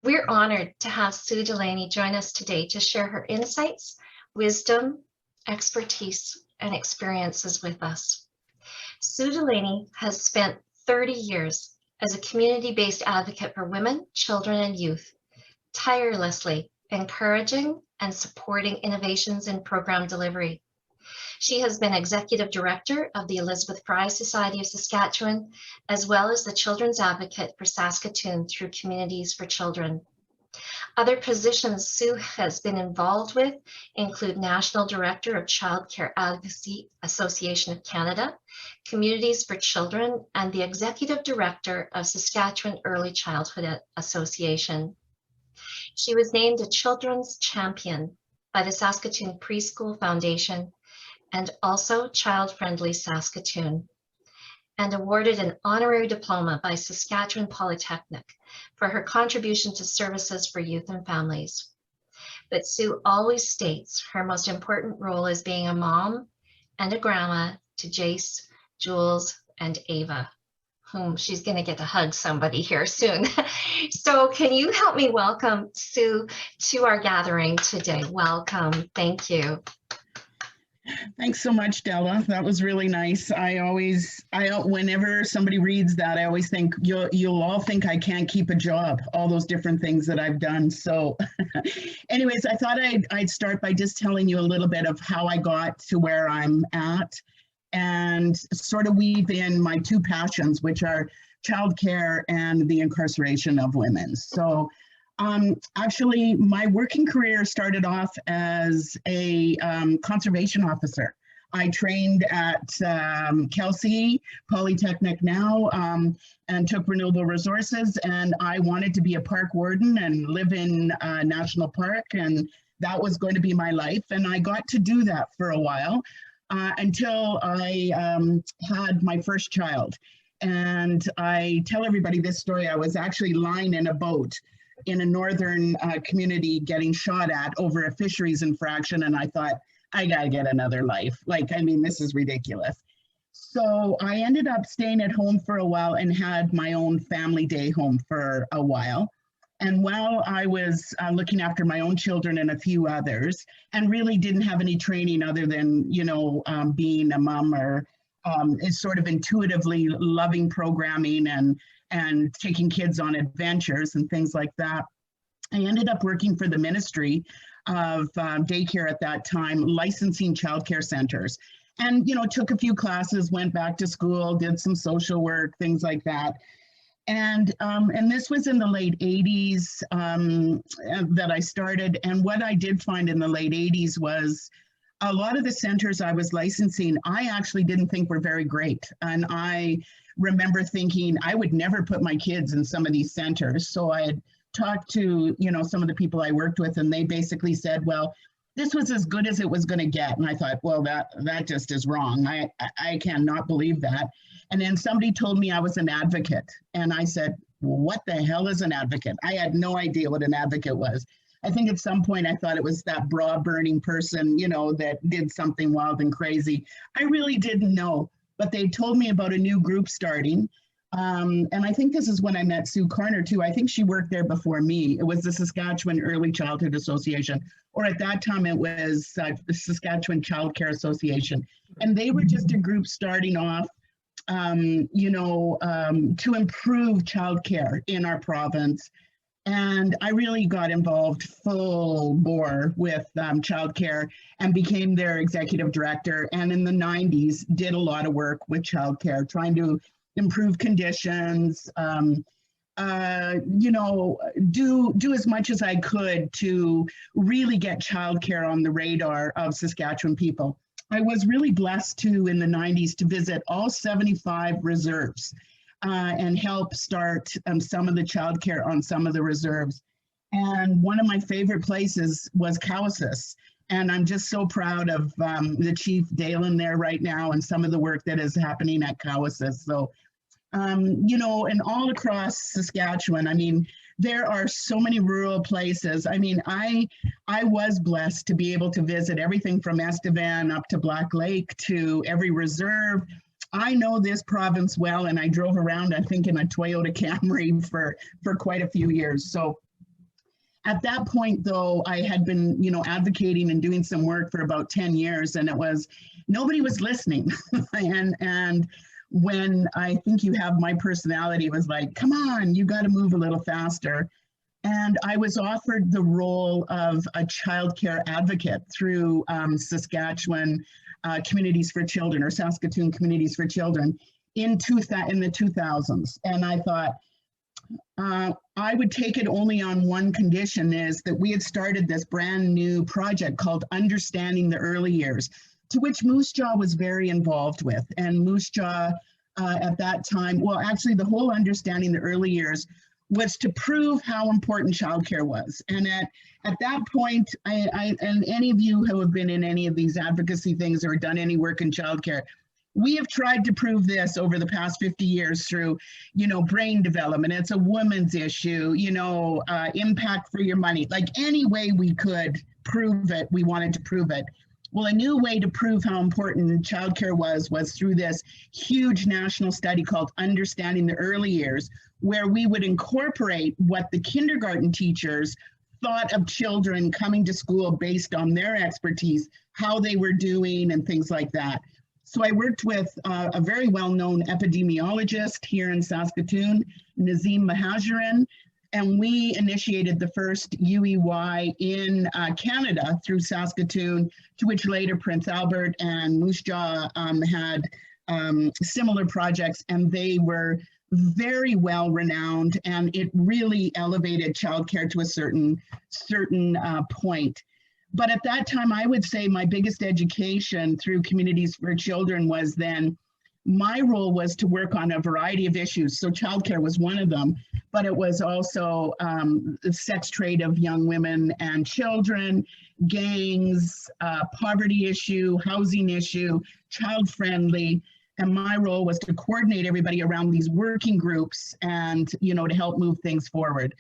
We're honored to have Sue Delanoy join us today to share her insights, wisdom, expertise, and experiences with us. Sue Delanoy has spent 30 years as a community-based advocate for women, children, and youth, tirelessly encouraging and supporting innovations in program delivery. She has been Executive Director of the Elizabeth Fry Society of Saskatchewan, as well as the Children's Advocate for Saskatoon through Communities for Children. Other positions Sue has been involved with include National Director of Child Care Advocacy Association of Canada, Communities for Children, and the Executive Director of Saskatchewan Early Childhood Association. She was named a Children's Champion by the Saskatoon Preschool Foundation and also Child Friendly Saskatoon, and awarded an honorary diploma by Saskatchewan Polytechnic for her contribution to services for youth and families. But Sue always states her most important role is being a mom and a grandma to Jace, Jules, and Ava, whom she's going to get to hug somebody here soon. So can you help me welcome Sue to our gathering today? Welcome. Thank you. Thanks so much, Della. That was really nice. Whenever somebody reads that, I always think you'll all think I can't keep a job, all those different things that I've done. So anyways, I thought I'd start by just telling you a little bit of how I got to where I'm at and sort of weave in my two passions, which are childcare and the incarceration of women. So actually, my working career started off as a conservation officer. I trained at Kelsey Polytechnic now and took renewable resources, and I wanted to be a park warden and live in a national park, and that was going to be my life. And I got to do that for a while until I had my first child. And I tell everybody this story. I was actually lying in a boat in a northern community getting shot at over a fisheries infraction. And I thought, I gotta get another life. This is ridiculous. So I ended up staying at home for a while and had my own family day home for a while. And while I was looking after my own children and a few others, and really didn't have any training other than, being a mom or is sort of intuitively loving programming and taking kids on adventures and things like that. I ended up working for the Ministry of Daycare at that time, licensing childcare centers. And, took a few classes, went back to school, did some social work, things like that. And this was in the late 80s that I started. And what I did find in the late 80s was a lot of the centers I was licensing, I actually didn't think were very great. And I remember thinking I would never put my kids in some of these centers. So I had talked to, some of the people I worked with, and they basically said, well, this was as good as it was going to get. And I thought, well, that just is wrong. I cannot believe that. And then somebody told me I was an advocate. And I said, what the hell is an advocate? I had no idea what an advocate was. I think at some point I thought it was that bra burning person, that did something wild and crazy. I really didn't know, but they told me about a new group starting. And I think this is when I met Sue Carner too. I think she worked there before me. It was the Saskatchewan Early Childhood Association, or at that time it was the Saskatchewan Child Care Association. And they were just a group starting off, to improve childcare in our province. And I really got involved full bore with childcare and became their executive director. And in the 90s, did a lot of work with childcare, trying to improve conditions, do as much as I could to really get childcare on the radar of Saskatchewan people. I was really blessed to, in the 90s, to visit all 75 reserves. And help start some of the childcare on some of the reserves. And one of my favorite places was Cowessess. And I'm just so proud of the Chief Dalen there right now and some of the work that is happening at Cowessess. So, and all across Saskatchewan, there are so many rural places. I was blessed to be able to visit everything from Estevan up to Black Lake to every reserve. I know this province well, and I drove around, I think, in a Toyota Camry for quite a few years. So At that point, though, I had been, advocating and doing some work for about 10 years, and nobody was listening. and when I think you have my personality, it was like, come on, you got to move a little faster. And I was offered the role of a childcare advocate through Saskatchewan Communities for Children, or Saskatoon Communities for Children, in the 2000s. And I thought, I would take it only on one condition, is that we had started this brand new project called Understanding the Early Years, to which Moose Jaw was very involved with. And Moose Jaw at that time, well, actually the whole Understanding the Early Years was to prove how important childcare was. And at that point, and any of you who have been in any of these advocacy things or done any work in childcare, we have tried to prove this over the past 50 years through, brain development. It's a woman's issue, impact for your money. Like any way we could prove it, we wanted to prove it. Well, a new way to prove how important childcare was through this huge national study called Understanding the Early Years, where we would incorporate what the kindergarten teachers thought of children coming to school based on their expertise, how they were doing and things like that. So I worked with a very well-known epidemiologist here in Saskatoon, Nazim Mahajiran, and we initiated the first UEY in Canada through Saskatoon, to which later Prince Albert and Moose Jaw had similar projects, and they were very well renowned, and it really elevated childcare to a certain point. But at that time, I would say my biggest education through Communities for Children was then, my role was to work on a variety of issues. So childcare was one of them, but it was also the sex trade of young women and children, gangs, poverty issue, housing issue, child-friendly. And my role was to coordinate everybody around these working groups and, to help move things forward.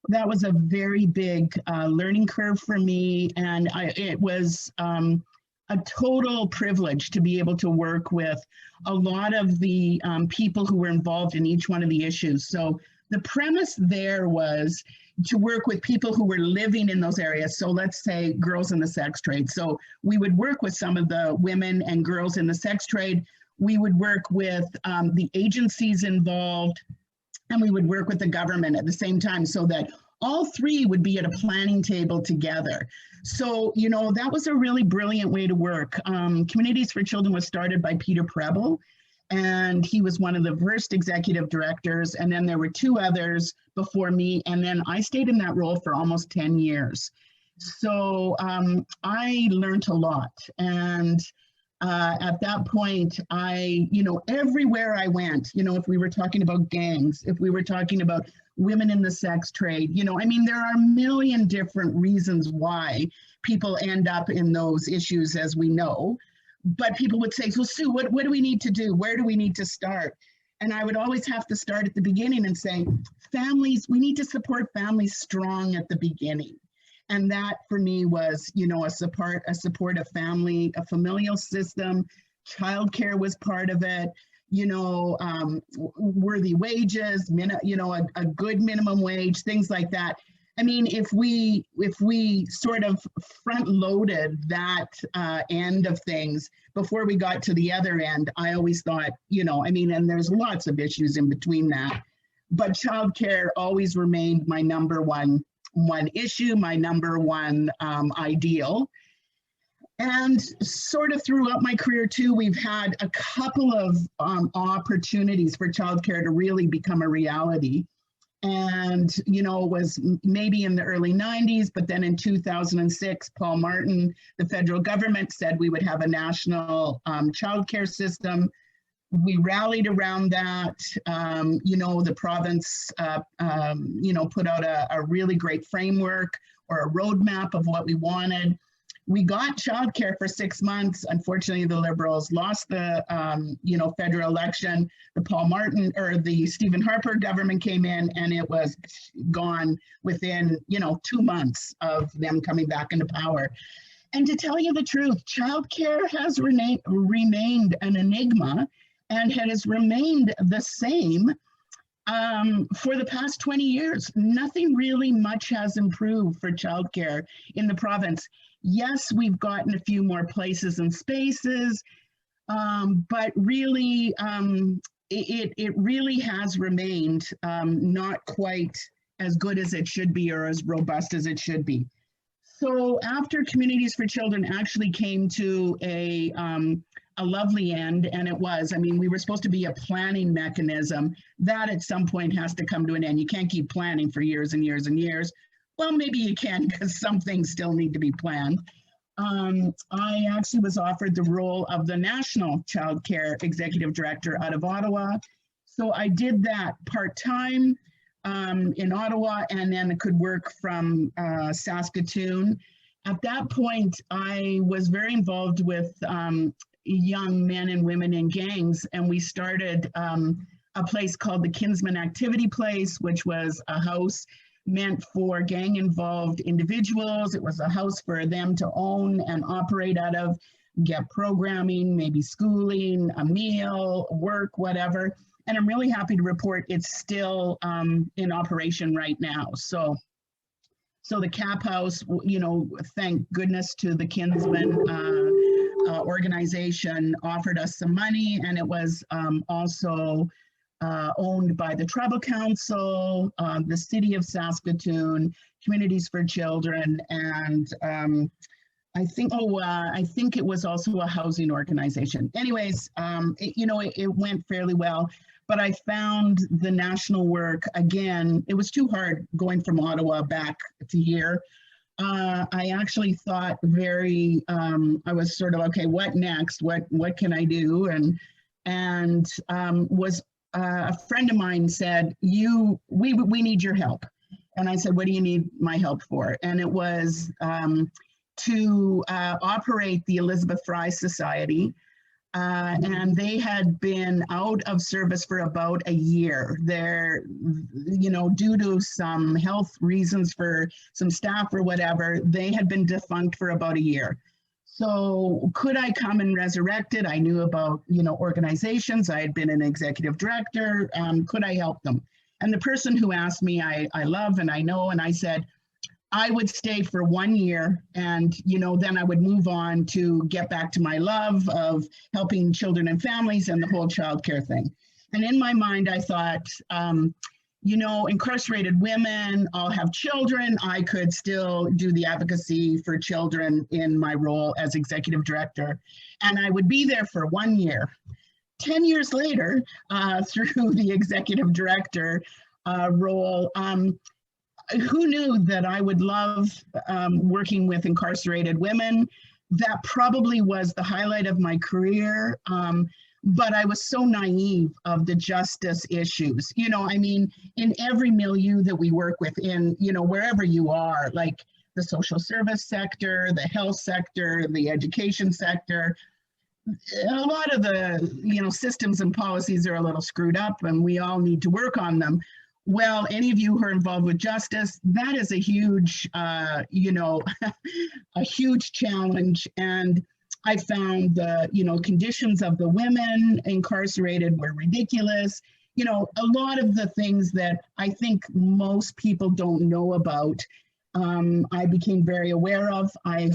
That was a very big learning curve for me. And it was a total privilege to be able to work with a lot of the people who were involved in each one of the issues. So the premise there was to work with people who were living in those areas. So let's say girls in the sex trade. So we would work with some of the women and girls in the sex trade. We would work with the agencies involved, and we would work with the government at the same time, so that all three would be at a planning table together. So, that was a really brilliant way to work. Communities for Children was started by Peter Preble, and he was one of the first executive directors. And then there were two others before me. And then I stayed in that role for almost 10 years. So I learned a lot. And at that point, everywhere I went, if we were talking about gangs, if we were talking about women in the sex trade, there are a million different reasons why people end up in those issues, as we know. But people would say, well, Sue, what do we need to do? Where do we need to start? And I would always have to start at the beginning and say, families, we need to support families strong at the beginning. And that for me was, a supportive family, a familial system. Childcare was part of it. Worthy wages, a good minimum wage, things like that. If we sort of front loaded that end of things before we got to the other end, I always thought, and there's lots of issues in between that, but childcare always remained my number one issue, my number one ideal. And sort of throughout my career too, we've had a couple of opportunities for childcare to really become a reality. And, it was maybe in the early 90s, but then in 2006, Paul Martin, the federal government, said we would have a national childcare system. We rallied around that. The province, put out a really great framework or a roadmap of what we wanted. We got childcare for 6 months. Unfortunately, the Liberals lost the, federal election. The Stephen Harper government came in, and it was gone within, 2 months of them coming back into power. And to tell you the truth, childcare has remained an enigma, and has remained the same For the past 20 years, nothing really much has improved for childcare in the province. Yes, we've gotten a few more places and spaces, but really, it really has remained not quite as good as it should be or as robust as it should be. So after Communities for Children actually came to a lovely end, and it was, I mean, we were supposed to be a planning mechanism that at some point has to come to an end. You can't keep planning for years and years and years. Well, maybe you can, because some things still need to be planned. I actually was offered the role of the National Child Care Executive Director out of Ottawa. So I did that part-time in Ottawa, and then I could work from Saskatchewan. At that point, I was very involved with young men and women in gangs, and we started a place called the Kinsman Activity Place, which was a house meant for gang-involved individuals. It was a house for them to own and operate out of, get programming, maybe schooling, a meal, work, whatever. And I'm really happy to report it's still in operation right now. So the CAP House, you know, thank goodness to the Kinsman organization, offered us some money, and it was also owned by the Tribal Council, the City of Saskatoon, Communities for Children, and I think it was also a housing organization. Anyways, it went fairly well, but I found the national work, again, it was too hard going from Ottawa back to here. I actually thought I was sort of, okay, what next? What can I do? And a friend of mine said, we need your help. And I said, what do you need my help for? And it was to operate the Elizabeth Fry Society. And they had been out of service for about a year. They're, due to some health reasons for some staff or whatever, they had been defunct for about a year. So could I come and resurrect it? I knew about, organizations. I had been an executive director. Could I help them? And the person who asked me, I love and I know, and I said, I would stay for 1 year, and then I would move on to get back to my love of helping children and families and the whole childcare thing. And in my mind, I thought, incarcerated women all have children. I could still do the advocacy for children in my role as executive director, and I would be there for 1 year. 10 years later, through the executive director role, who knew that I would love working with incarcerated women? That probably was the highlight of my career. But I was so naive of the justice issues. In every milieu that we work with, in, wherever you are, like the social service sector, the health sector, the education sector, a lot of the, systems and policies are a little screwed up, and we all need to work on them. Well, any of you who are involved with justice, that is a huge, a huge challenge. And I found the, conditions of the women incarcerated were ridiculous. A lot of the things that I think most people don't know about, I became very aware of. I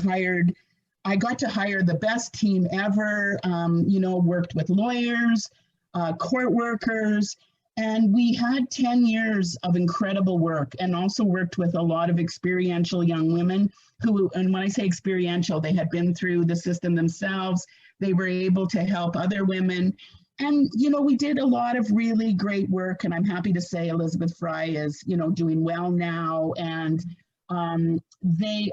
got to hire the best team ever, worked with lawyers, court workers, and we had 10 years of incredible work, and also worked with a lot of experiential young women who, and when I say experiential, they had been through the system themselves. They were able to help other women. And, we did a lot of really great work, and I'm happy to say Elizabeth Fry is, doing well now. And they've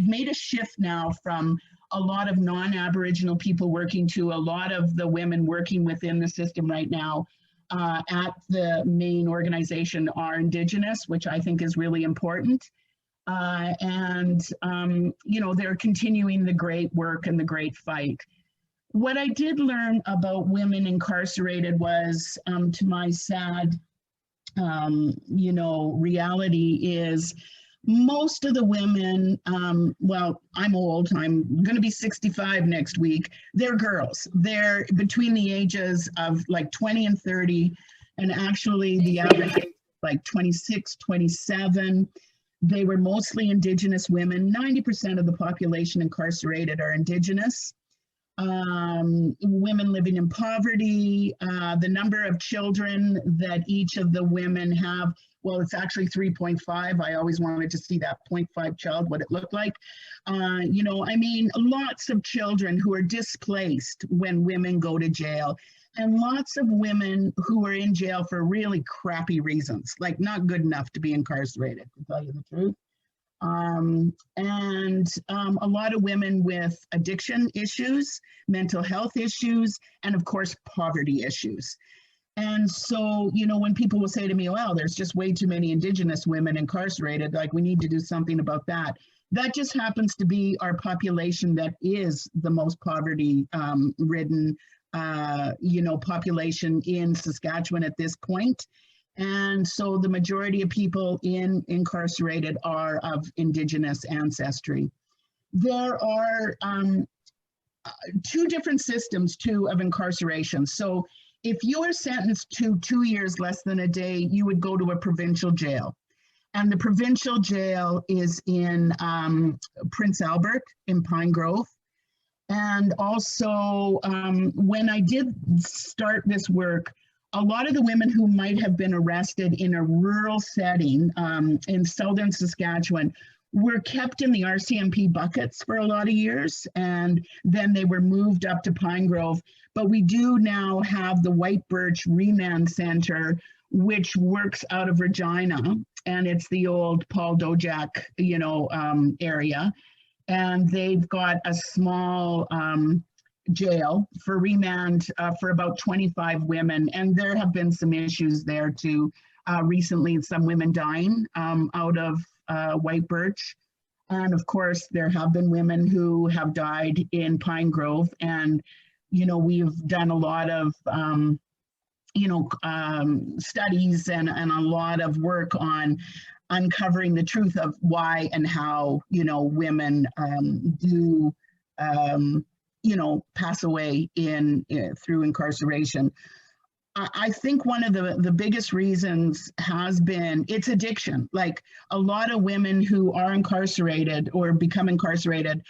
made a shift now from a lot of non-Aboriginal people working to a lot of the women working within the system right now. At the main organization are Indigenous, which I think is really important. They're continuing the great work and the great fight. What I did learn about women incarcerated was, to my sad, reality is most of the women, well, I'm old, I'm going to be 65 next week. They're girls. They're between the ages of like 20 and 30. And actually the average age like 26, 27. They were mostly Indigenous women. 90% of the population incarcerated are Indigenous. Women living in poverty, the number of children that each of the women have, well, it's actually 3.5. I always wanted to see that 0.5 child, what it looked like. You know, I mean, lots of children who are displaced when women go to jail, and lots of women who are in jail for really crappy reasons, like not good enough to be incarcerated, to tell you the truth. A lot of women with addiction issues, mental health issues, and of course, poverty issues. And so, you know, when people will say to me, well, there's just way too many Indigenous women incarcerated, like we need to do something about that. That just happens to be our population that is the most poverty ridden, you know, population in Saskatchewan at this point. And so the majority of people incarcerated are of Indigenous ancestry. There are two different systems too of incarceration. So if you are sentenced to 2 years less than a day, you would go to a provincial jail. And the provincial jail is in Prince Albert in Pine Grove. And also when I did start this work, a lot of the women who might have been arrested in a rural setting in southern Saskatchewan were kept in the RCMP buckets for a lot of years, and then they were moved up to Pine Grove. But we do now have the White Birch Remand Center, which works out of Regina, and it's the old Paul Dojak, you know, area. And they've got a small jail for remand for about 25 women. And there have been some issues there too. Recently, some women dying out of White Birch. And of course, there have been women who have died in Pine Grove. And, you know, we've done a lot of, you know, studies and a lot of work on uncovering the truth of why and how, you know, women do, you know, pass away through incarceration. I think one of the biggest reasons has been it's addiction. Like a lot of women who are incarcerated or become incarcerated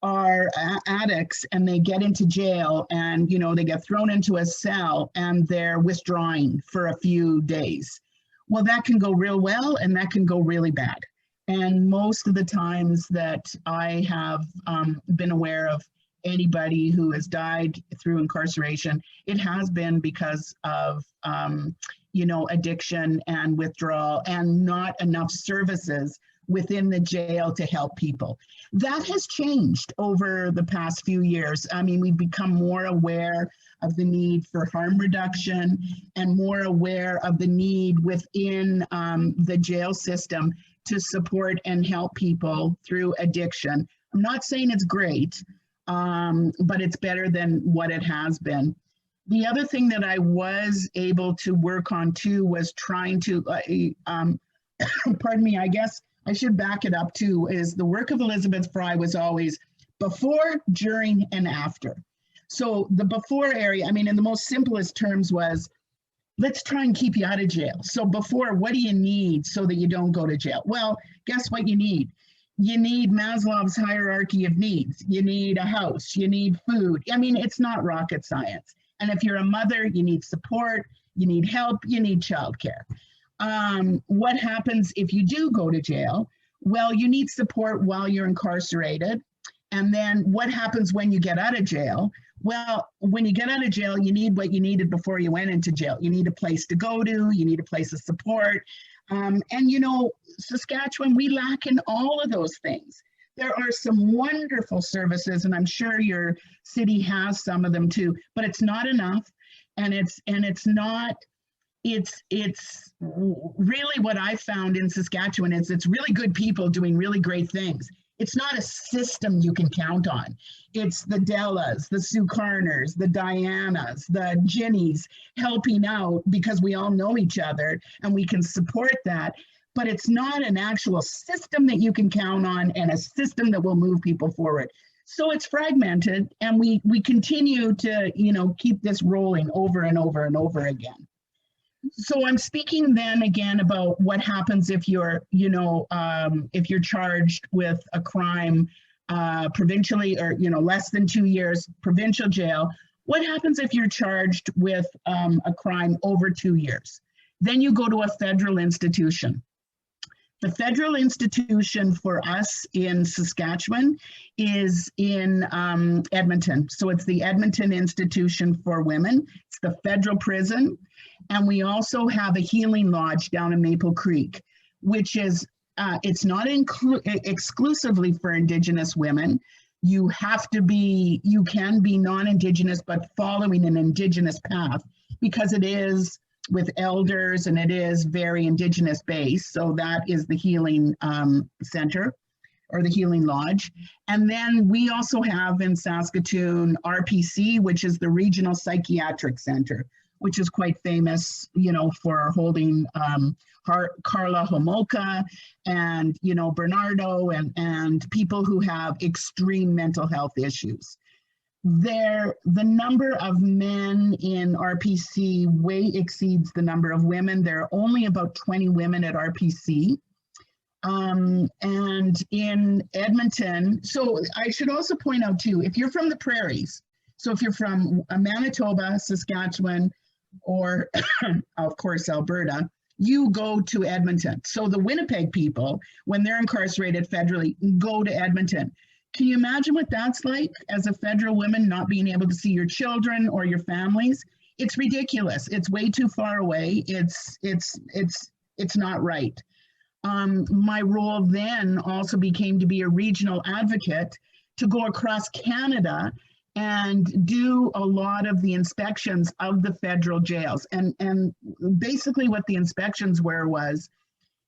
are addicts, and they get into jail and, you know, they get thrown into a cell and they're withdrawing for a few days. Well, that can go real well and that can go really bad. And most of the times that I have been aware of anybody who has died through incarceration, it has been because of, you know, addiction and withdrawal and not enough services within the jail to help people. That has changed over the past few years. I mean, we've become more aware of the need for harm reduction and more aware of the need within the jail system to support and help people through addiction. I'm not saying it's great, but it's better than what it has been. The other thing that I was able to work on too was trying to, pardon me, I guess I should back it up too, is the work of Elizabeth Fry was always before, during, and after. So the before area, I mean, in the most simplest terms was, let's try and keep you out of jail. So before, what do you need so that you don't go to jail? Well, guess what you need? You need Maslow's hierarchy of needs. You need a house, you need food. I mean, it's not rocket science. And if you're a mother, you need support, you need help, you need childcare. What happens if you do go to jail? Well, you need support while you're incarcerated. And then what happens when you get out of jail? Well, when you get out of jail, you need what you needed before you went into jail. You need a place to go to, you need a place of support. And you know, Saskatchewan, we lack in all of those things. There are some wonderful services, and I'm sure your city has some of them too, but it's not enough. And it's really what I found in Saskatchewan is it's really good people doing really great things. It's not a system you can count on. It's the Dellas, the Sue Carners, the Dianas, the Ginnies helping out because we all know each other and we can support that. But it's not an actual system that you can count on and a system that will move people forward. So it's fragmented, and we continue to, you know, keep this rolling over and over and over again. So I'm speaking then again about what happens if you're, if you're charged with a crime provincially, or, less than 2 years, provincial jail. What happens if you're charged with a crime over 2 years? Then you go to a federal institution. The federal institution for us in Saskatchewan is in Edmonton. So it's the Edmonton Institution for Women. It's the federal prison. And we also have a healing lodge down in Maple Creek, which is, it's not exclusively for Indigenous women. You can be non-Indigenous, but following an Indigenous path, because it is with elders and it is very Indigenous based. So that is the healing center, or the healing lodge. And then we also have in Saskatoon RPC, which is the Regional Psychiatric Center, which is quite famous, for holding Carla Homolka and, Bernardo and people who have extreme mental health issues. The number of men in RPC way exceeds the number of women. There are only about 20 women at RPC. And in Edmonton, so I should also point out too, if you're from the prairies, so if you're from Manitoba, Saskatchewan, or of course Alberta, you go to Edmonton. So the Winnipeg people, when they're incarcerated federally, go to Edmonton. Can you imagine what that's like as a federal woman, not being able to see your children or your families? It's ridiculous. It's way too far away. It's not right. My role then also became to be a regional advocate, to go across Canada and do a lot of the inspections of the federal jails. And basically what the inspections was,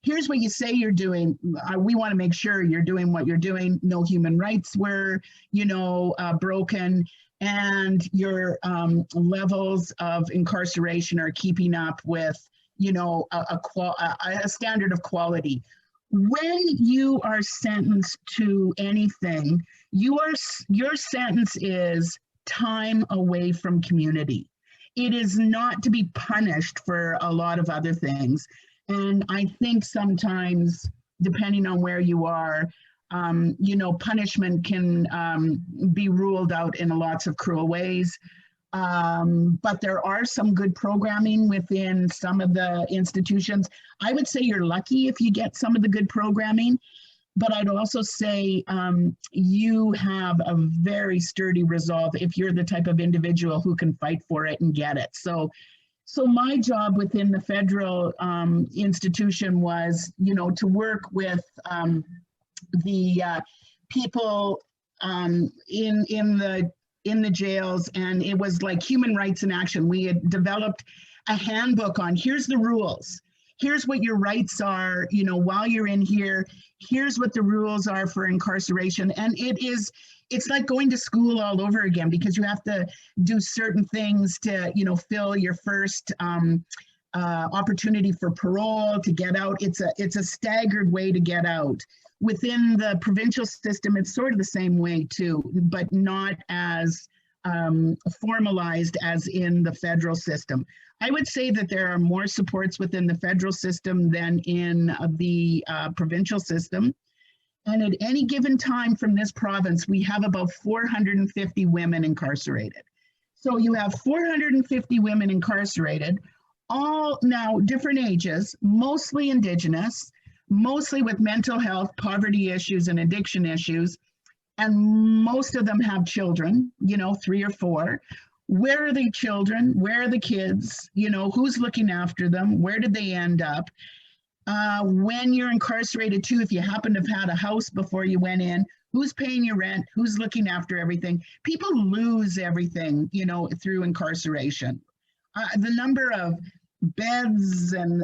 here's what you say you're doing. We want to make sure you're doing what you're doing. No human rights were, broken, and your levels of incarceration are keeping up with, a standard of quality. When you are sentenced to anything, your sentence is time away from community. It is not to be punished for a lot of other things. And I think sometimes, depending on where you are, punishment can be ruled out in lots of cruel ways. But there are some good programming within some of the institutions. I would say you're lucky if you get some of the good programming, but I'd also say you have a very sturdy resolve if you're the type of individual who can fight for it and get it. So my job within the federal institution was, to work with the people in the jails, and it was like human rights in action. We had developed a handbook on, here's the rules. Here's what your rights are, while you're in here. Here's what the rules are for incarceration. And it's like going to school all over again, because you have to do certain things to, fill your first opportunity for parole to get out. It's a staggered way to get out. Within the provincial system, it's sort of the same way too, but not as formalized as in the federal system. I would say that there are more supports within the federal system than in the provincial system. And at any given time from this province, we have about 450 women incarcerated. So you have 450 women incarcerated, all now different ages, mostly Indigenous, mostly with mental health, poverty issues, and addiction issues. And most of them have children, 3 or 4. Where are the children? Where are the kids? Who's looking after them? Where did they end up? When you're incarcerated too, if you happen to have had a house before you went in, who's paying your rent? Who's looking after everything? People lose everything, through incarceration. The number of beds and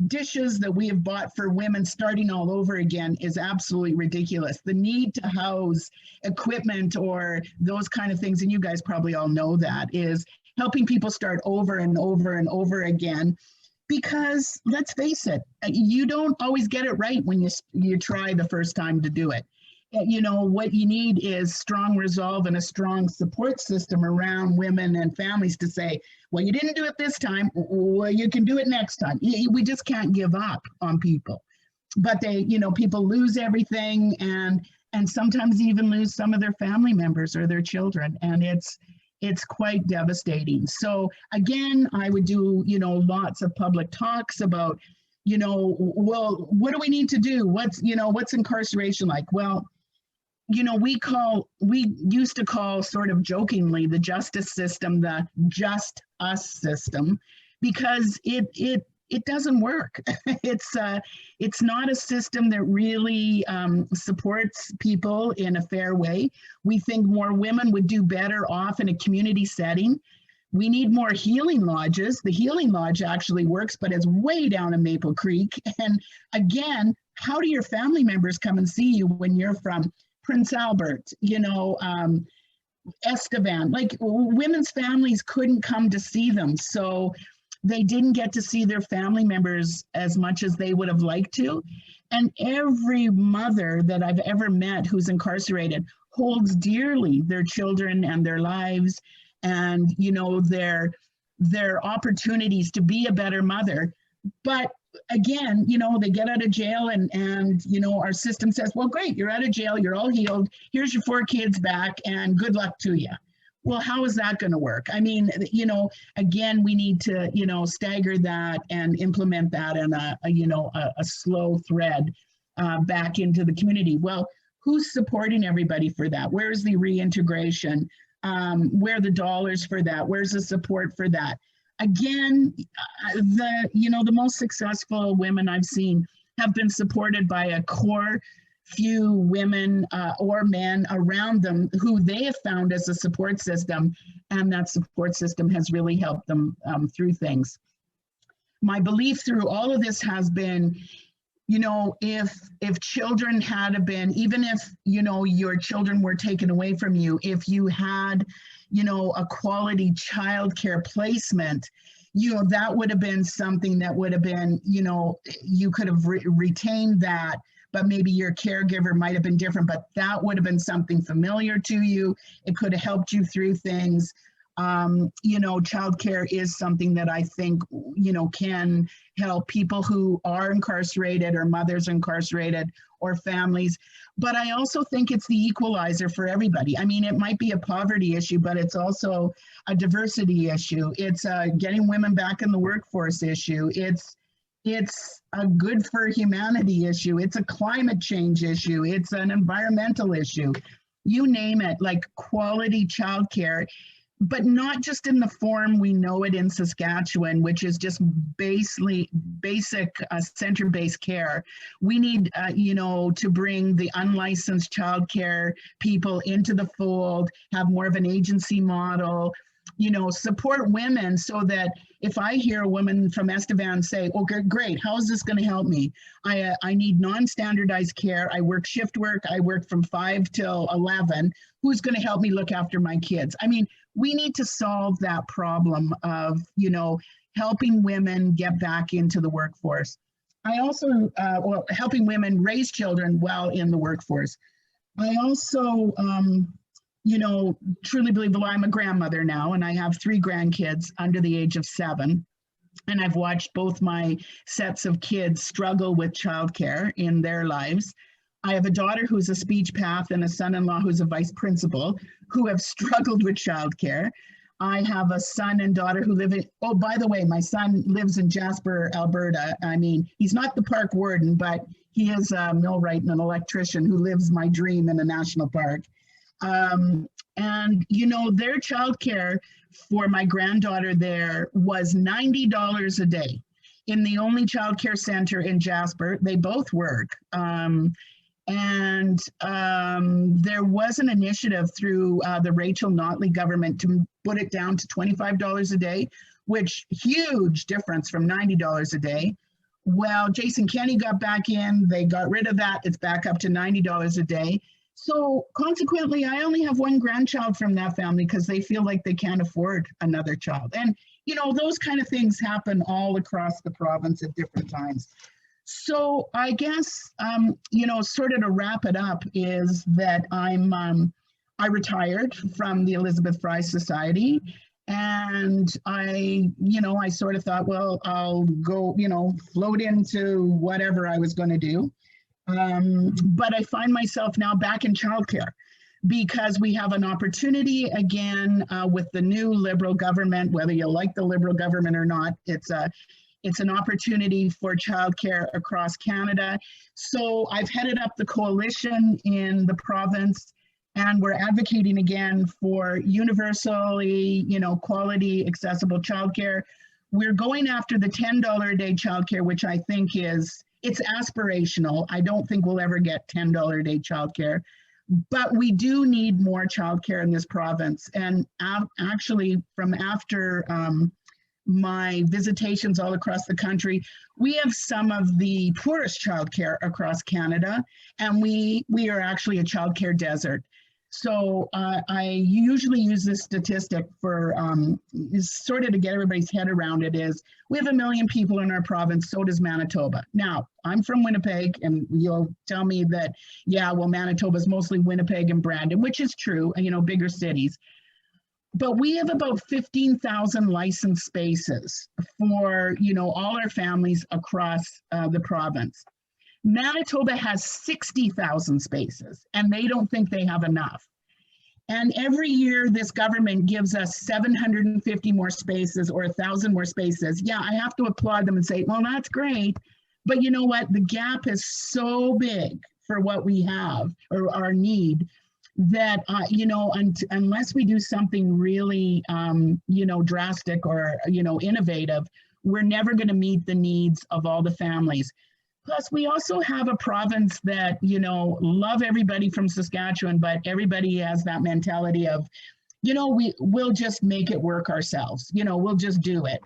dishes that we have bought for women starting all over again is absolutely ridiculous. The need to house equipment or those kind of things, and you guys probably all know that, is helping people start over and over and over again. Because let's face it, you don't always get it right when you try the first time to do it. you know, what you need is strong resolve and a strong support system around women and families to say, well, you didn't do it this time, well, you can do it next time. We just can't give up on people. But they, you know, people lose everything, and sometimes even lose some of their family members or their children, and it's quite devastating. So again, I would do, you know, lots of public talks about, you know, well, what do we need to do? What's, you know, what's incarceration like? Well, you know, we used to call, sort of jokingly, the justice system the just us system, because it doesn't work. It's not a system that really supports people in a fair way. We think more women would do better off in a community setting. We need more healing lodges. The healing lodge actually works, but it's way down in Maple Creek. And again, how do your family members come and see you when you're from Prince Albert, you know, Estevan? Like, women's families couldn't come to see them. So they didn't get to see their family members as much as they would have liked to. And every mother that I've ever met who's incarcerated holds dearly their children and their lives, and, you know, their opportunities to be a better mother. But again, you know, they get out of jail, and you know, our system says, well, great, you're out of jail, you're all healed, here's your 4 kids back, and good luck to you. Well, how is that going to work? I mean, you know, again, we need to, you know, stagger that and implement that in a slow thread back into the community. Well, who's supporting everybody for that? Where's the reintegration? Where are the dollars for that? Where's the support for that? Again, the most successful women I've seen have been supported by a core few women or men around them who they have found as a support system, and that support system has really helped them through things. My belief through all of this has been, you know, if children had been, even if, you know, your children were taken away from you, if you had, you know, a quality childcare placement, you know, that would have been something that would have been, you know, you could have retained that, but maybe your caregiver might have been different, but that would have been something familiar to you. It could have helped you through things. You know, childcare is something that I think, you know, can help people who are incarcerated, or mothers incarcerated, or families. But I also think it's the equalizer for everybody. I mean, it might be a poverty issue, but it's also a diversity issue. It's a getting women back in the workforce issue. It's a good for humanity issue. It's a climate change issue. It's an environmental issue. You name it, like quality childcare, but not just in the form we know it in Saskatchewan, which is just basic center-based care. We need, you know, to bring the unlicensed childcare people into the fold, have more of an agency model, you know, support women so that if I hear a woman from Estevan say, oh, great, how is this going to help me? I need non-standardized care. I work shift work. I work from 5 till 11. Who's going to help me look after my kids? I mean, we need to solve that problem of, you know, helping women get back into the workforce. I also, helping women raise children while in the workforce. I also, you know, truly believe, well, I'm a grandmother now, and I have 3 grandkids under the age of 7. And I've watched both my sets of kids struggle with childcare in their lives. I have a daughter who's a speech path and a son-in-law who's a vice principal who have struggled with childcare. I have a son and daughter who live in, oh, by the way, my son lives in Jasper, Alberta. I mean, he's not the park warden, but he is a millwright and an electrician who lives my dream in a national park. And, you know, their childcare for my granddaughter there was $90 a day in the only childcare center in Jasper. They both work. And there was an initiative through the Rachel Notley government to put it down to $25 a day, which huge difference from $90 a day. Well, Jason Kenney got back in, they got rid of that. It's back up to $90 a day. So consequently, I only have 1 grandchild from that family because they feel like they can't afford another child. And, you know, those kind of things happen all across the province at different times. So I guess, you know, sort of to wrap it up is that I retired from the Elizabeth Fry Society, and I sort of thought, well, I'll go, float into whatever I was going to do. But I find myself now back in childcare because we have an opportunity again with the new Liberal government, whether you like the Liberal government or not, it's an opportunity for childcare across Canada. So I've headed up the coalition in the province, and we're advocating again for universally, quality, accessible childcare. We're going after the $10 a day childcare, which I think it's aspirational. I don't think we'll ever get $10 a day childcare, but we do need more childcare in this province. And actually, from after my visitations all across the country, we have some of the poorest childcare across Canada, and we are actually a childcare desert. So I usually use this statistic for sort of to get everybody's head around it is we have 1 million people in our province, so does Manitoba. Now, I'm from Winnipeg, and you'll tell me that, yeah, well, Manitoba is mostly Winnipeg and Brandon, which is true, bigger cities. But we have about 15,000 licensed spaces for, all our families across the province. Manitoba has 60,000 spaces, and they don't think they have enough. And every year, this government gives us 750 more spaces or 1,000 more spaces. Yeah, I have to applaud them and say, well, that's great. But you know what? The gap is so big for what we have or our need that, unless we do something really, drastic or, innovative, we're never going to meet the needs of all the families. Plus, we also have a province that, love everybody from Saskatchewan, but everybody has that mentality of, we'll just make it work ourselves. We'll just do it.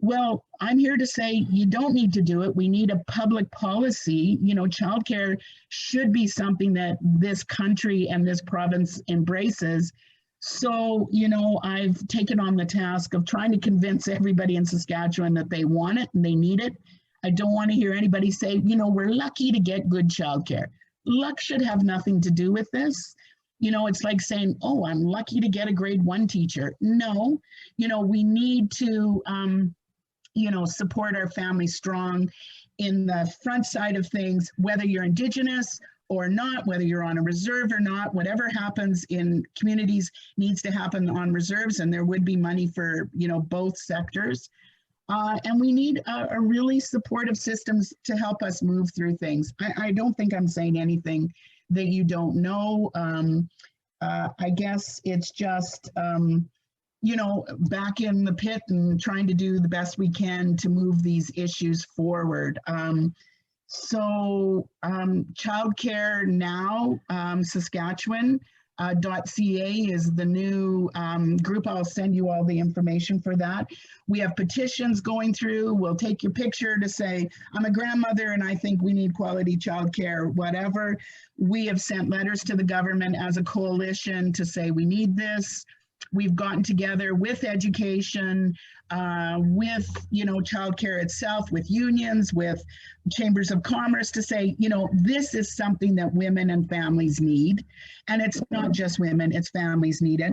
Well, I'm here to say you don't need to do it. We need a public policy. Childcare should be something that this country and this province embraces. So, I've taken on the task of trying to convince everybody in Saskatchewan that they want it and they need it. I don't want to hear anybody say, we're lucky to get good childcare. Luck should have nothing to do with this. It's like saying, oh, I'm lucky to get a grade 1 teacher. No, we need to, support our families strong in the front side of things, whether you're Indigenous or not, whether you're on a reserve or not, whatever happens in communities needs to happen on reserves, and there would be money for, both sectors. And we need a really supportive systems to help us move through things. I don't think I'm saying anything that you don't know. I guess it's just, back in the pit and trying to do the best we can to move these issues forward. Childcare Now, Saskatchewan, .ca is the new group. I'll send you all the information for that. We have petitions going through. We'll take your picture to say, I'm a grandmother and I think we need quality childcare, whatever. We have sent letters to the government as a coalition to say we need this. We've gotten together with education, with, childcare itself, with unions, with chambers of commerce to say, this is something that women and families need. And it's not just women, it's families need it.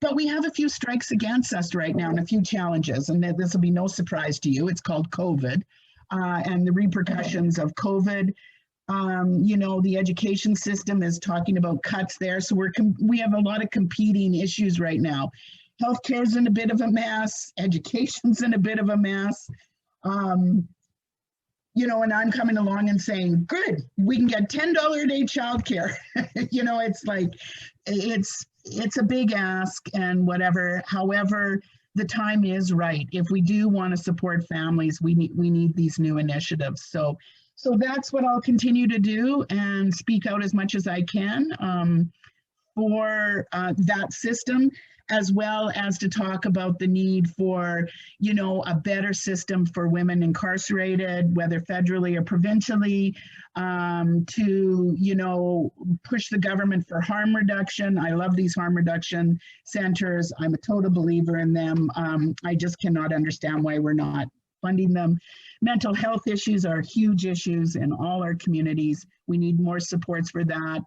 But we have a few strikes against us right now and a few challenges, and this will be no surprise to you. It's called COVID and the repercussions of COVID. The education system is talking about cuts there. So we have a lot of competing issues right now. Healthcare's in a bit of a mess. Education's in a bit of a mess. And I'm coming along and saying, good, we can get $10 a day childcare. It's like, it's a big ask and whatever. However, the time is right. If we do want to support families, we need these new initiatives. So that's what I'll continue to do and speak out as much as I can for that system, as well as to talk about the need for, a better system for women incarcerated, whether federally or provincially, to, push the government for harm reduction. I love these harm reduction centers. I'm a total believer in them. I just cannot understand why we're not funding them. Mental health issues are huge issues in all our communities. We need more supports for that.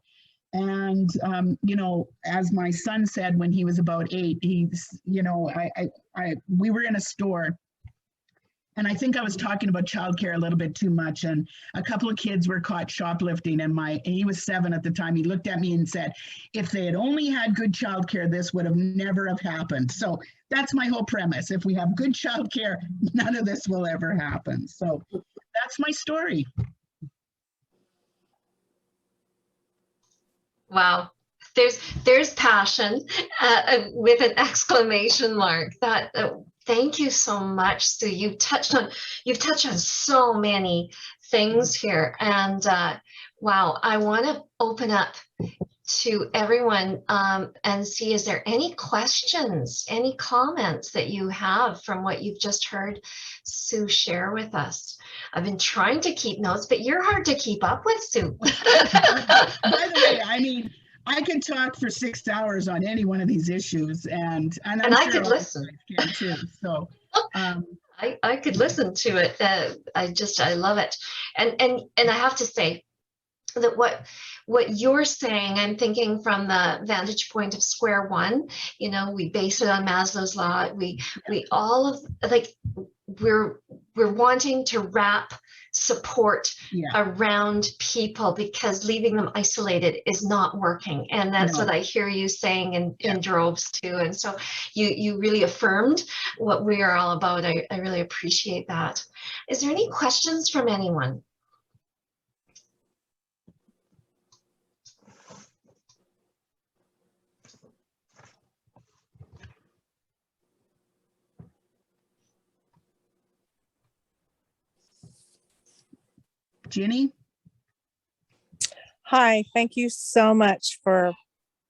And, you know, as my son said when he was about 8, he's, you know, we were in a store, and I think I was talking about childcare a little bit too much. And a couple of kids were caught shoplifting, and he was 7 at the time. He looked at me and said, if they had only had good childcare, this would have never have happened. So that's my whole premise. If we have good childcare, none of this will ever happen. So that's my story. Wow. There's passion with an exclamation mark. That thank you so much, Sue. You've touched on so many things here, and wow, I want to open up to everyone and see, is there any questions, any comments that you have from what you've just heard Sue share with us? I've been trying to keep notes, but you're hard to keep up with, Sue. By the way, I mean, I could talk for 6 hours on any one of these issues, and I'm I sure could listen. Can too. So I could listen to it. I love it, and I have to say that what you're saying, I'm thinking from the vantage point of square one. You know, we base it on Maslow's law. We all of, like, we're wanting to wrap support around people, because leaving them isolated is not working. And that's what I hear you saying in droves too. And so you really affirmed what we are all about. I really appreciate that. Is there any questions from anyone? Ginny? Hi, thank you so much for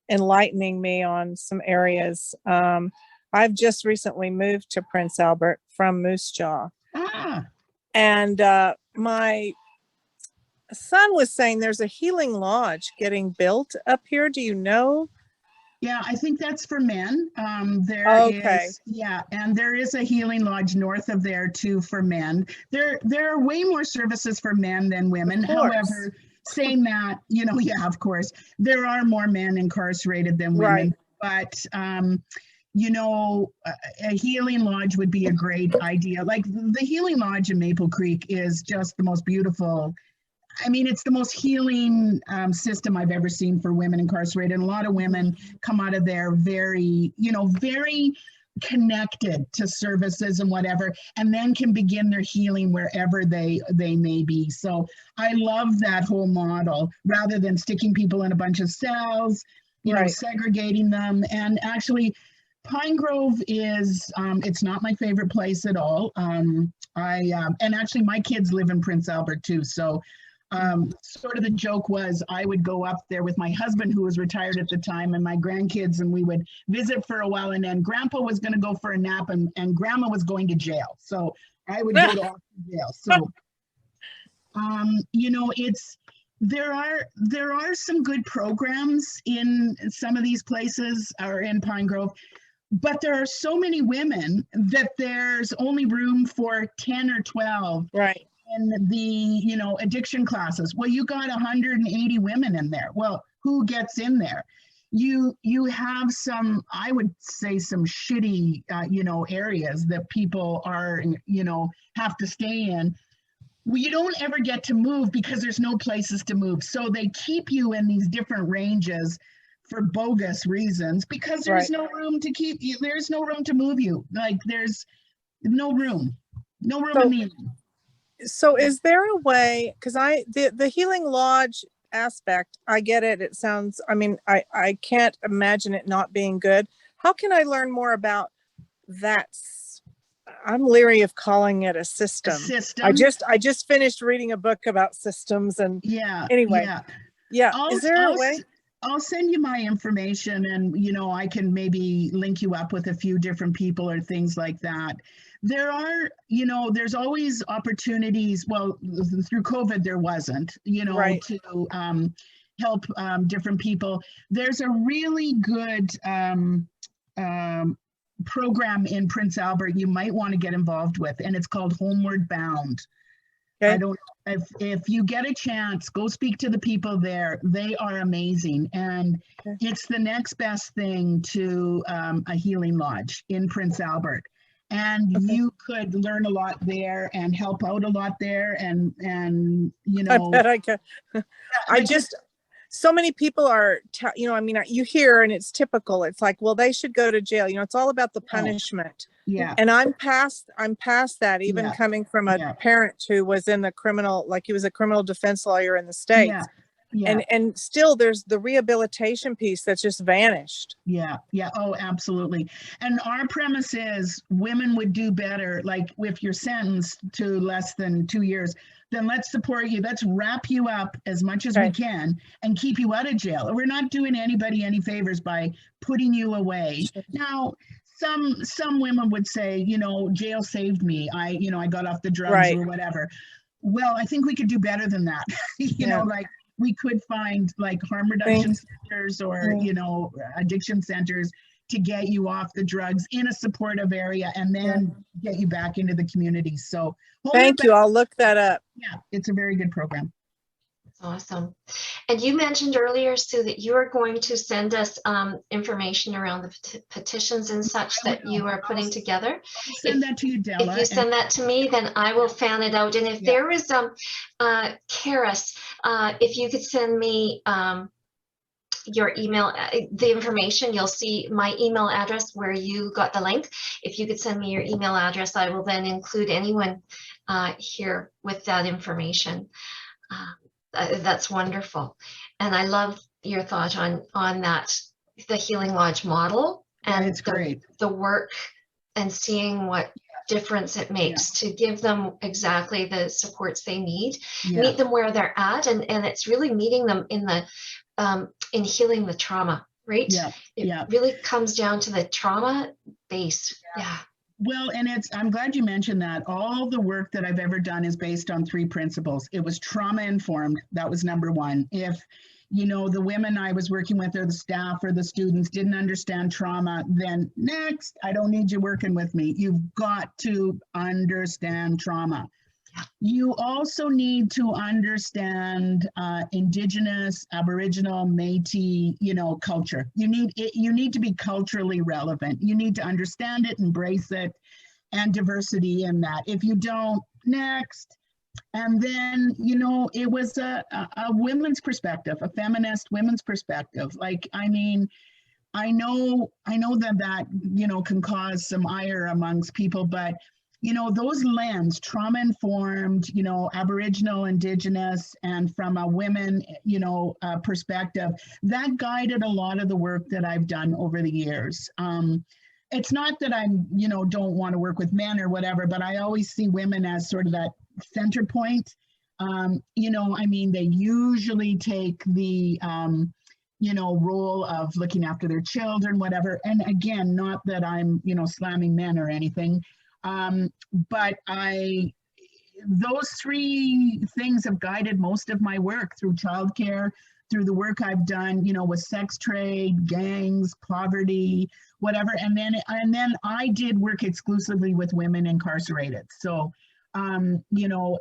enlightening me on some areas. I've just recently moved to Prince Albert from Moose Jaw. And my son was saying there's a healing lodge getting built up here. Do you know? Yeah, I think that's for men. There is, and there is a healing lodge north of there too for men. There are way more services for men than women. However, saying that, you know, of course, there are more men incarcerated than women. But you know, a healing lodge would be a great idea. Like the healing lodge in Maple Creek is just the most beautiful. I mean, it's the most healing system I've ever seen for women incarcerated. And a lot of women come out of there very, you know, very connected to services and whatever, and then can begin their healing wherever they may be. So I love that whole model, rather than sticking people in a bunch of cells, you know, segregating them. And actually, Pine Grove is, it's not my favorite place at all. And actually my kids live in Prince Albert too. So sort of the joke was I would go up there with my husband, who was retired at the time, and my grandkids, and we would visit for a while, and then grandpa was going to go for a nap, and grandma was going to jail. So I would go to jail. So, you know, there are some good programs in some of these places, or in Pine Grove, but there are so many women that there's only room for 10 or 12. In the, you know, addiction classes. Well, you got 180 women in there. Well, who gets in there? You have some, I would say, some shitty, you know, areas that people are, you know, have to stay in. Well, you don't ever get to move because there's no places to move. So they keep you in these different ranges for bogus reasons, because there's no room to keep you. There's no room to move you. Like there's no room in the. So is there a way, because the healing lodge aspect, I get it. It sounds, I mean, I can't imagine it not being good. How can I learn more about that? I'm leery of calling it a system. I just finished reading a book about systems, and anyway. Is there a way? I'll send you my information, and, you know, I can maybe link you up with a few different people or things like that. There are, you know, there's always opportunities. Well, through COVID, there wasn't, you know, to help different people. There's a really good program in Prince Albert you might want to get involved with, and it's called Homeward Bound. Okay. I don't if you get a chance, go speak to the people there. They are amazing, and Okay. it's the next best thing to a healing lodge in Prince Albert. And Okay. you could learn a lot there and help out a lot there, and you I know, bet I could. I like just, so many people are, you know, I mean, you hear, and it's typical. It's like, well, they should go to jail. You know, it's all about the punishment. yeah, And I'm past that, even Yeah. coming from a Yeah. parent who was in the criminal, like he was a criminal defense lawyer in the States. yeah, yeah. And still there's the rehabilitation piece that's just vanished. Yeah, yeah, oh, absolutely. And our premise is women would do better, like if you're sentenced to less than 2 years, then let's support you. Let's wrap you up as much as we Okay. can and keep you out of jail. We're not doing anybody any favors by putting you away. Sure. Now, some women would say, you know, jail saved me. I got off the drugs Right. or whatever. Well, I think we could do better than that. You know, like we could find like harm reduction centers or, Yeah. you know, addiction centers to get you off the drugs in a supportive area and then get you back into the community. So Thank you. I'll look that up. Yeah, it's a very good program. Awesome. And you mentioned earlier, Sue, that you are going to send us information around the petitions and such that you are putting together. I'll send that to you, Della. If you send that to me, then I will fan it out. And if there is Karis, if you could send me your email, the information, you'll see my email address where you got the link. If you could send me your email address, I will then include anyone here with that information. That's wonderful. And I love your thought on that, the Healing Lodge model and it's great. The work and seeing what difference it makes to give them exactly the supports they need, meet them where they're at, and it's really meeting them in the in healing the trauma, right? It really comes down to the trauma base. Well, and I'm glad you mentioned that. All the work that I've ever done is based on 3 principles. It was trauma informed. That was number 1. If, you know, the women I was working with or the staff or the students didn't understand trauma, then next, I don't need you working with me. You've got to understand trauma. You also need to understand Indigenous, Aboriginal, Métis, you know, culture. You need to be culturally relevant. You need to understand it, embrace it, and diversity in that. If you don't, next. And then, you know, it was a women's perspective, a feminist women's perspective. Like, I mean, I know that, you know, can cause some ire amongst people, but you know, those lens, trauma-informed, you know, Aboriginal, Indigenous, and from a women, you know, perspective, that guided a lot of the work that I've done over the years. It's not that I'm, you know, don't want to work with men or whatever, but I always see women as sort of that center point. You know, I mean, they usually take the, you know, role of looking after their children, whatever. And again, not that I'm, you know, slamming men or anything. But those 3 things have guided most of my work through childcare, through the work I've done, you know, with sex trade, gangs, poverty, whatever. And then I did work exclusively with women incarcerated. So, you know,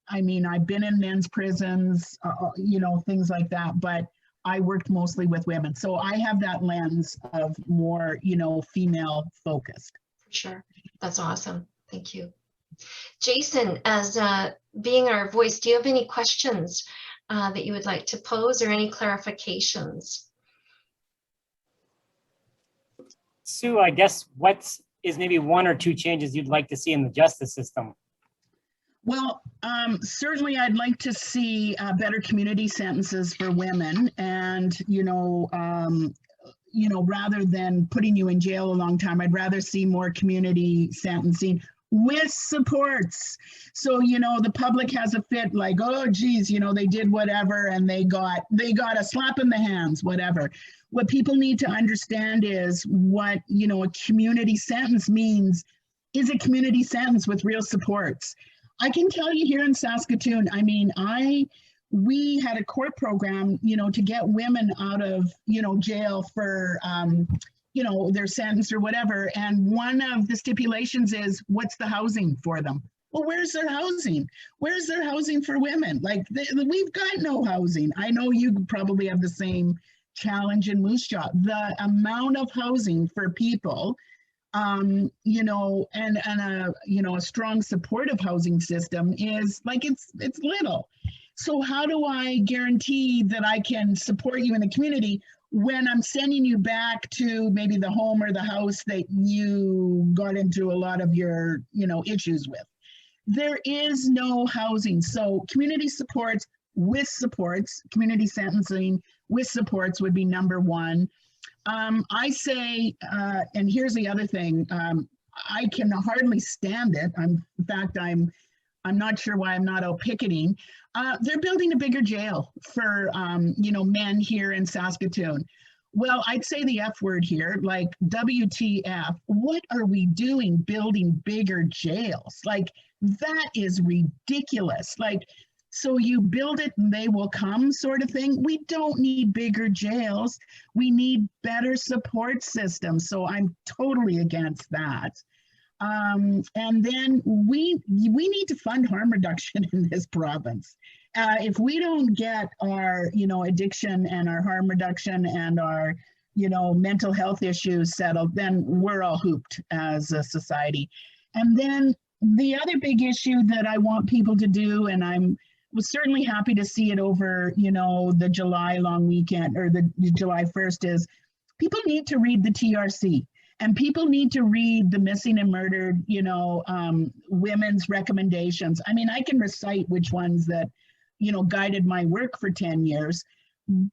I mean, I've been in men's prisons, you know, things like that, but I worked mostly with women. So I have that lens of more, you know, female focused. Sure. That's awesome. Thank you. Jason, as being our voice, do you have any questions that you would like to pose or any clarifications? Sue, I guess what is maybe 1 or 2 changes you'd like to see in the justice system? Well, certainly I'd like to see better community sentences for women, and, you know, rather than putting you in jail a long time, I'd rather see more community sentencing with supports. So, you know, the public has a fit like, oh, geez, you know, they did whatever and they got a slap in the hands, whatever. What people need to understand is what, you know, a community sentence means is a community sentence with real supports. I can tell you here in Saskatoon, I mean, we had a court program, you know, to get women out of, you know, jail for, you know, their sentence or whatever. And one of the stipulations is, what's the housing for them? Well, where's their housing? Where's their housing for women? Like, we've got no housing. I know you probably have the same challenge in Moose Jaw. The amount of housing for people, you know, and a, you know, a strong supportive housing system is like, it's little. So how do I guarantee that I can support you in the community when I'm sending you back to maybe the home or the house that you got into a lot of your, you know, issues with? There is no housing. So community supports with supports, community sentencing with supports would be number one. I say, and here's the other thing, I can hardly stand it. In fact, I'm not sure why I'm not out picketing. They're building a bigger jail for, you know, men here in Saskatoon. Well, I'd say the F word here, like WTF, what are we doing building bigger jails? Like, that is ridiculous. Like, so you build it and they will come sort of thing. We don't need bigger jails. We need better support systems. So I'm totally against that. And then we need to fund harm reduction in this province. If we don't get our, you know, addiction and our harm reduction and our, you know, mental health issues settled, then we're all hooped as a society. And then the other big issue that I want people to do, and was certainly happy to see it over, you know, the July long weekend or the July 1st, is people need to read the TRC. And people need to read the missing and murdered, you know, women's recommendations. I mean, I can recite which ones that, you know, guided my work for 10 years.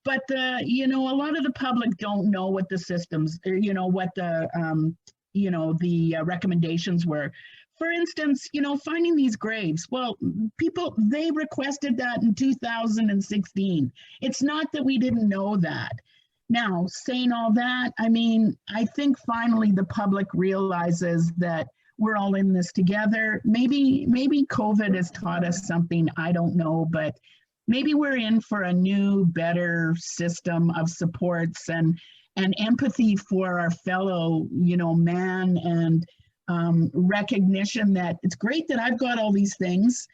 But, you know, a lot of the public don't know what the systems, or, you know, what the, you know, the recommendations were. For instance, you know, finding these graves. Well, people, they requested that in 2016. It's not that we didn't know that. Now, saying all that, I mean, I think finally the public realizes that we're all in this together. Maybe COVID has taught us something, I don't know, but maybe we're in for a new, better system of supports and empathy for our fellow, you know, man, and recognition that it's great that I've got all these things,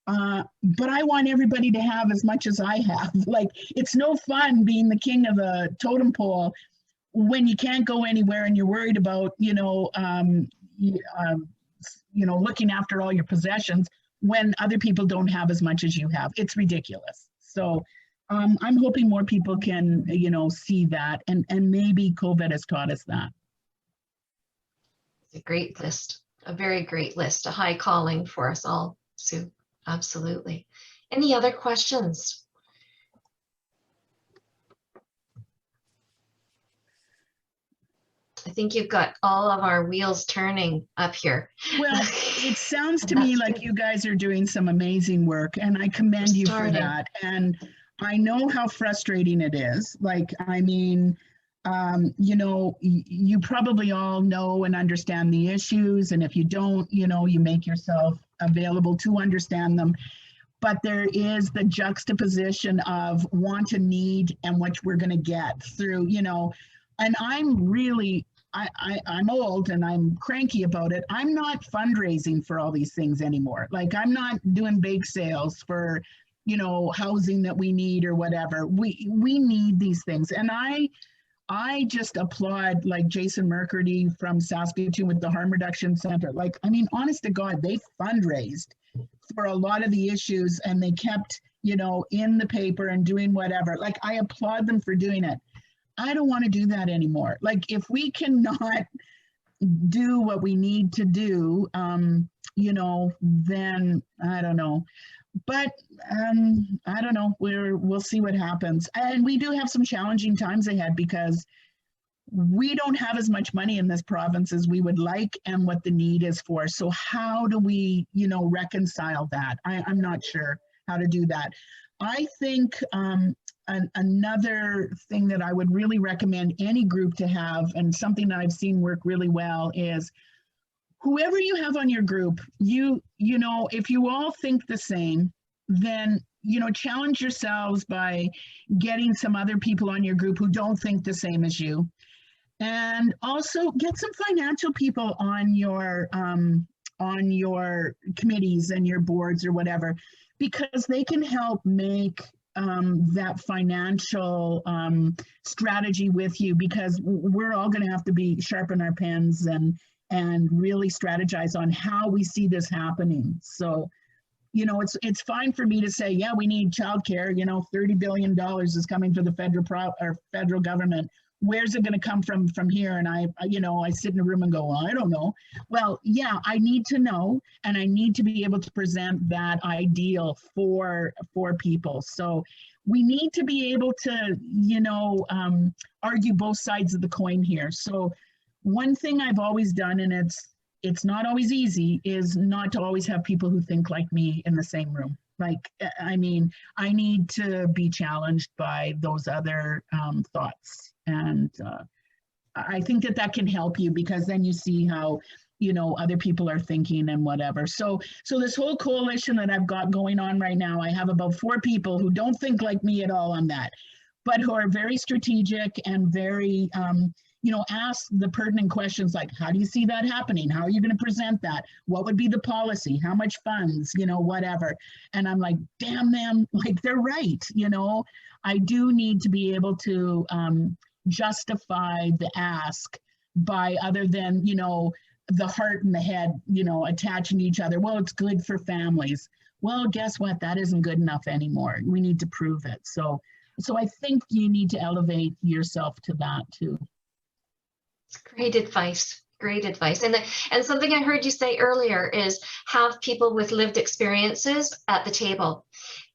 but I want everybody to have as much as I have. Like, it's no fun being the king of the totem pole when you can't go anywhere and you're worried about, you know, looking after all your possessions when other people don't have as much as you have. It's ridiculous. So I'm hoping more people can, you know, see that, and maybe COVID has taught us that. A great list, a very great list, a high calling for us all, Sue. Absolutely. Any other questions? I think you've got all of our wheels turning up here. Well, it sounds to me like you guys are doing some amazing work, and I commend you for that. And I know how frustrating it is. Like, I mean, you know, you probably all know and understand the issues, and if you don't, you know, you make yourself available to understand them. But there is the juxtaposition of want and need and what we're going to get through, you know. And I'm really, I'm old and I'm cranky about it. I'm not fundraising for all these things anymore. Like, I'm not doing bake sales for, you know, housing that we need or whatever. We need these things. And I just applaud, like, Jason Mercurdy from Saskatoon with the Harm Reduction Center. Like, I mean, honest to God, they fundraised for a lot of the issues and they kept, you know, in the paper and doing whatever. Like, I applaud them for doing it. I don't want to do that anymore. Like, if we cannot do what we need to do, you know, then I don't know. But I don't know, we'll see what happens. And we do have some challenging times ahead because we don't have as much money in this province as we would like and what the need is for. So how do we, you know, reconcile that? I'm not sure how to do that. I think another thing that I would really recommend any group to have, and something that I've seen work really well, is whoever you have on your group, you know, if you all think the same, then, you know, challenge yourselves by getting some other people on your group who don't think the same as you. And also get some financial people on your committees and your boards or whatever, because they can help make that financial strategy with you, because we're all going to have to be sharpen our pens and really strategize on how we see this happening. So, you know, it's fine for me to say, yeah, we need childcare. You know, $30 billion is coming to the federal government. Where's it going to come from here? And I sit in a room and go, well, I don't know. Well, yeah, I need to know, and I need to be able to present that ideal for people. So we need to be able to, argue both sides of the coin here. So one thing I've always done, and it's not always easy, is not to always have people who think like me in the same room. Like, I mean, I need to be challenged by those other thoughts. And I think that can help you, because then you see how, other people are thinking and whatever. So this whole coalition that I've got going on right now, I have about 4 people who don't think like me at all on that, but who are very strategic and very, ask the pertinent questions like, how do you see that happening? How are you going to present that? What would be the policy? How much funds, whatever. And I'm like, damn them, like they're right. I do need to be able to justify the ask by other than, the heart and the head, attaching to each other. Well, it's good for families. Well, guess what? That isn't good enough anymore. We need to prove it. So I think you need to elevate yourself to that too. Great advice. Great advice. And something I heard you say earlier is have people with lived experiences at the table.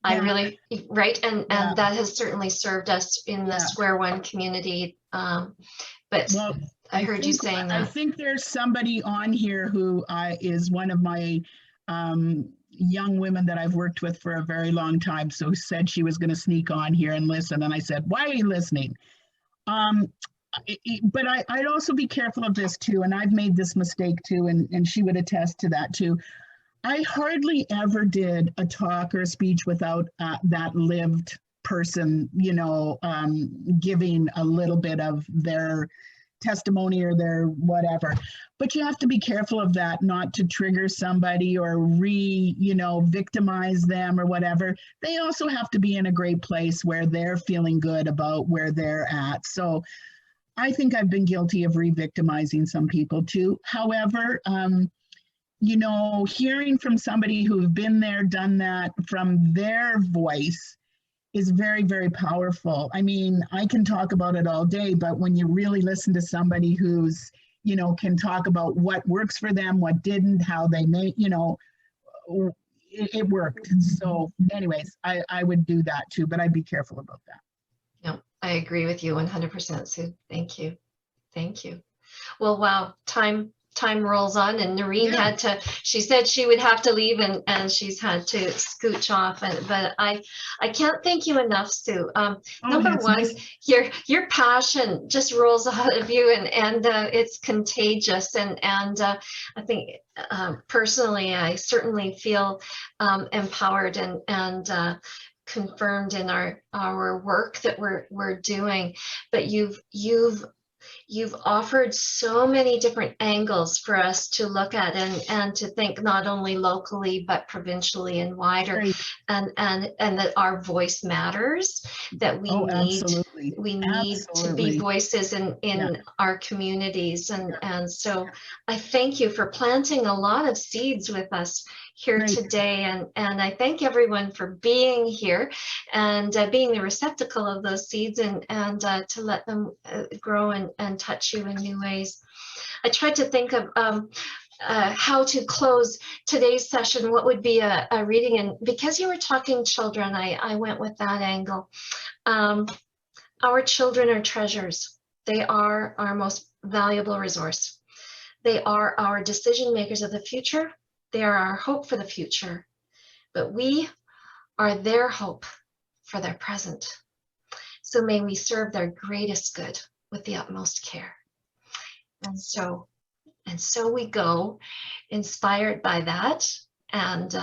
Yeah. I really, right. And that has certainly served us in the Square One community. But well, I heard you saying that. I think there's somebody on here who is one of my young women that I've worked with for a very long time. So said she was going to sneak on here and listen. And I said, why are you listening? But I'd also be careful of this too, and I've made this mistake too, and she would attest to that too. I hardly ever did a talk or a speech without that lived person, giving a little bit of their testimony or their whatever. But you have to be careful of that, not to trigger somebody or victimize them or whatever. They also have to be in a great place where they're feeling good about where they're at. So I think I've been guilty of re-victimizing some people too. However, hearing from somebody who's been there, done that, from their voice is very, very powerful. I mean, I can talk about it all day, but when you really listen to somebody who's, can talk about what works for them, what didn't, how they made, it worked. So anyways, I would do that too, but I'd be careful about that. No, I agree with you 100%, Sue. Thank you. Thank you. Well, wow, time rolls on, and Noreen she said she would have to leave, and she's had to scooch off, but I can't thank you enough, Sue. Number one, nice. Your passion just rolls out of you, and it's contagious, and I think personally I certainly feel empowered and confirmed in our work that we're doing. But you've offered so many different angles for us to look at and to think, not only locally but provincially and wider. Right. and that our voice matters, that we need to be voices in our communities, and so I thank you for planting a lot of seeds with us here today, and I thank everyone for being here and being the receptacle of those seeds, and to let them grow and touch you in new ways. I tried to think of how to close today's session. What would be a reading? And because you were talking children, I went with that angle. Our children are treasures. They are our most valuable resource. They are our decision makers of the future. They are our hope for the future, but we are their hope for their present. So may we serve their greatest good with the utmost care. And so we go, inspired by that, and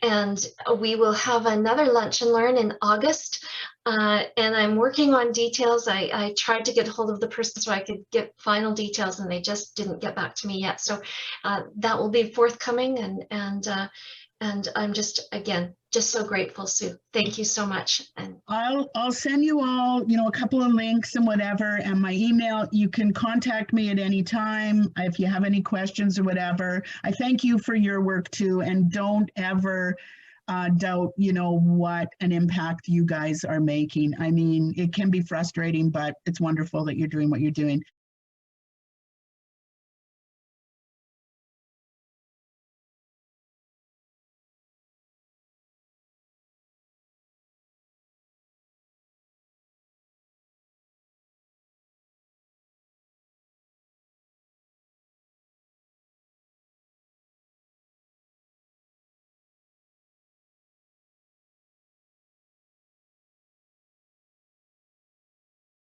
and we will have another lunch and learn in August. And I'm working on details. I tried to get hold of the person so I could get final details, and they just didn't get back to me yet. So that will be forthcoming, and I'm just, again, just so grateful, Sue. Thank you so much. And I'll send you all, a couple of links and whatever, and my email. You can contact me at any time if you have any questions or whatever. I thank you for your work too, and don't ever doubt, what an impact you guys are making. I mean, it can be frustrating, but it's wonderful that you're doing what you're doing.